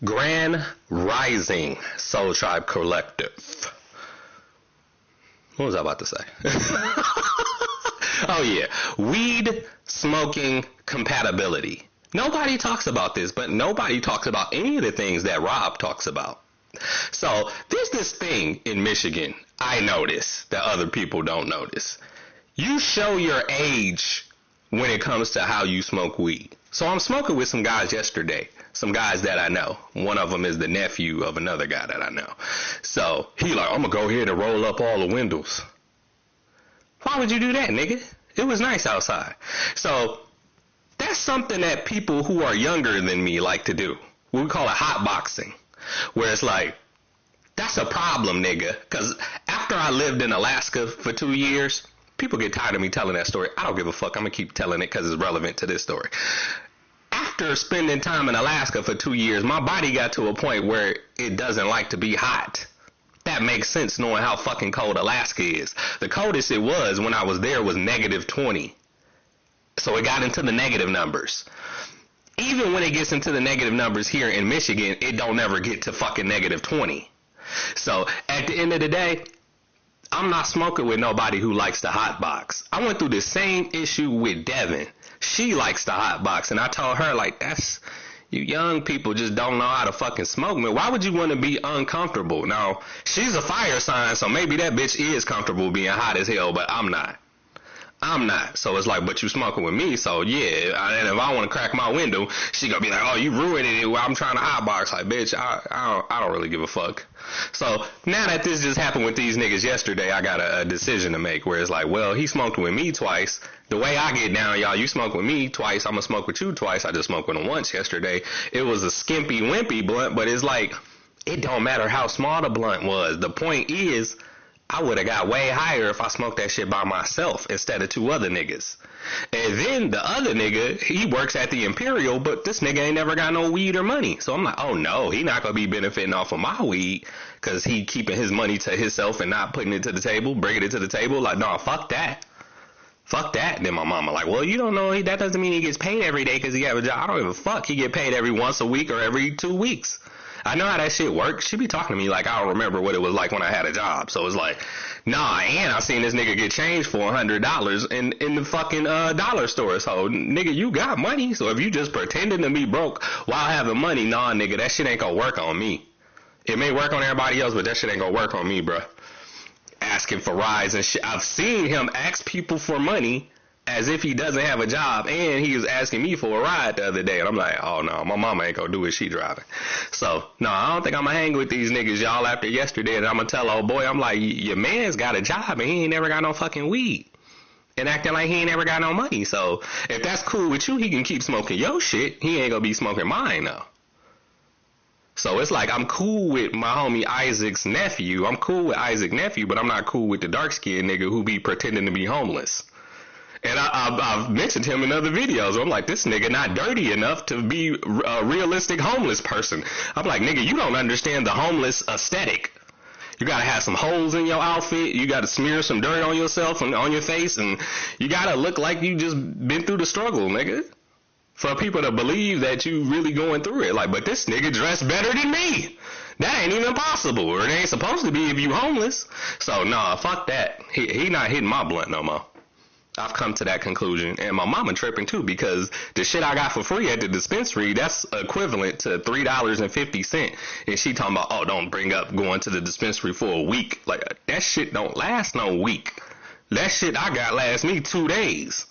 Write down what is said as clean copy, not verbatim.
Grand Rising Soul Tribe Collective. What was I about to say? Oh yeah, weed smoking compatibility. Nobody talks about this, but nobody talks about any of the things that Rob talks about. So there's this thing in Michigan I notice that other people don't notice. You show your age when it comes to how you smoke weed. So I'm smoking with some guys yesterday, some guys that I know. One of them is the nephew of another guy that I know. So he like, I'm gonna go ahead and roll up all the windows. Why would you do that, nigga? It was nice outside. So that's something that people who are younger than me like to do. We call it hot boxing, where it's like, that's a problem, nigga. Because after I lived in Alaska for 2 years, people get tired of me telling that story. I don't give a fuck. I'm going to keep telling it because it's relevant to this story. After spending time in Alaska for 2 years, my body got to a point where it doesn't like to be hot. That makes sense knowing how fucking cold Alaska is. The coldest it was when I was there was -20. So it got into the negative numbers. Even when it gets into the negative numbers here in Michigan, it don't ever get to fucking -20. So at the end of the day, I'm not smoking with nobody who likes to hotbox. I went through the same issue with Devin. She likes to hotbox, and I told her, like, that's, you young people just don't know how to fucking smoke, man. Why would you want to be uncomfortable? Now, she's a fire sign, so maybe that bitch is comfortable being hot as hell, but I'm not. So it's like, but you smoking with me, so yeah. And if I want to crack my window, she gonna be like, oh, you ruining it while I'm trying to hotbox. Like, bitch, I don't really give a fuck. So now that this just happened with these niggas yesterday, I got a decision to make where it's like, well, he smoked with me twice. The way I get down, y'all, you smoke with me twice, I'm gonna smoke with you twice. I just smoked with him once yesterday. It was a skimpy, wimpy blunt, but it's like, it don't matter how small the blunt was. The point is, I would have got way higher if I smoked that shit by myself instead of two other niggas. And then the other nigga, he works at the Imperial, but this nigga ain't never got no weed or money. So I'm like, oh no, he not gonna be benefiting off of my weed because he keeping his money to himself and not putting it to the table, bringing it to the table. Like, no, fuck that. Fuck that. Then my mama like, well, you don't know, that doesn't mean he gets paid every day because he got a job. I don't give a fuck. He get paid every once a week or every 2 weeks. I know how that shit works. She be talking to me like I don't remember what it was like when I had a job. So it's like, nah, and I seen this nigga get changed for $100 in the fucking dollar store. So nigga, you got money. So if you just pretending to be broke while having money, nah, nigga, that shit ain't gonna work on me. It may work on everybody else, but that shit ain't gonna work on me, bruh. Asking for rides and shit. I've seen him ask people for money as if he doesn't have a job, and he was asking me for a ride the other day, and I'm like, oh no, my mama ain't gonna do it, she driving. So, no, I don't think I'm gonna hang with these niggas, y'all, after yesterday, and I'm gonna tell old boy, I'm like, your man's got a job, and he ain't never got no fucking weed, and acting like he ain't never got no money. So, if that's cool with you, he can keep smoking your shit, he ain't gonna be smoking mine, though. So it's like, I'm cool with my homie Isaac's nephew, I'm cool with Isaac's nephew, but I'm not cool with the dark-skinned nigga who be pretending to be homeless. And I've mentioned him in other videos. I'm like, this nigga not dirty enough to be a realistic homeless person. I'm like, nigga, you don't understand the homeless aesthetic. You gotta have some holes in your outfit. You gotta smear some dirt on yourself and on your face. And you gotta look like you just been through the struggle, nigga. For people to believe that you really going through it. Like, but this nigga dressed better than me. That ain't even possible. Or it ain't supposed to be if you homeless. So, nah, fuck that. He not hitting my blunt no more. I've come to that conclusion, and my mama tripping too, because the shit I got for free at the dispensary, that's equivalent to $3.50, and she talking about, oh, don't bring up going to the dispensary for a week. Like, that shit don't last no week. That shit I got lasts me 2 days.